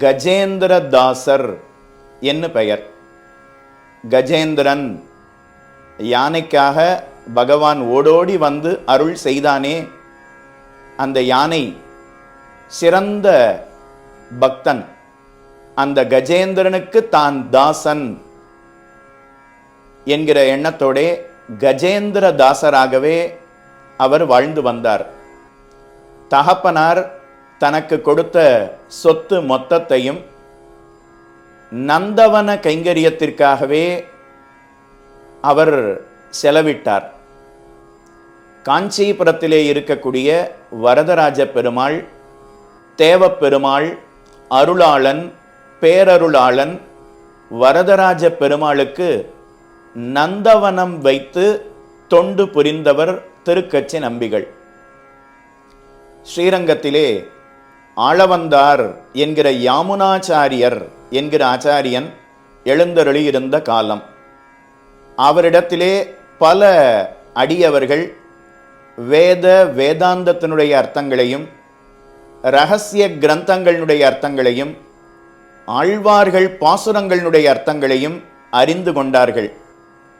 கஜேந்திரதாசர் என்று பெயர். கஜேந்திரன், யானைக்காக பகவான் ஓடோடி வந்து அருள் செய்தானே, அந்த யானை சிறந்த பக்தன். அந்த கஜேந்திரனுக்கு தான் தாசன் என்கிற எண்ணத்தோட கஜேந்திர தாசராகவே அவர் வாழ்ந்து வந்தார். தகப்பனார் தனக்கு கொடுத்த சொத்து மொத்தத்தையும் நந்தவன கைங்கரியத்திற்காகவே அவர் செலவிட்டார். காஞ்சிபுரத்திலே இருக்கக்கூடிய வரதராஜ பெருமாள், தேவப்பெருமாள், அருளாளன், பேரருளாளன் வரதராஜ பெருமாளுக்கு நந்தவனம் வைத்து தொண்டு புரிந்தவர் திருக்கச்சி நம்பிகள். ஸ்ரீரங்கத்திலே ஆளவந்தார் என்கிற யாமுனாச்சாரியர் என்கிற ஆச்சாரியன் எழுந்தருளி இருந்த காலம். அவரிடத்திலே பல அடியவர்கள் வேதாந்தத்தினுடைய அர்த்தங்களையும் இரகசிய கிரந்தங்களினுடைய அர்த்தங்களையும் ஆழ்வார்கள் பாசுரங்களினுடைய அர்த்தங்களையும் அறிந்து கொண்டார்கள்.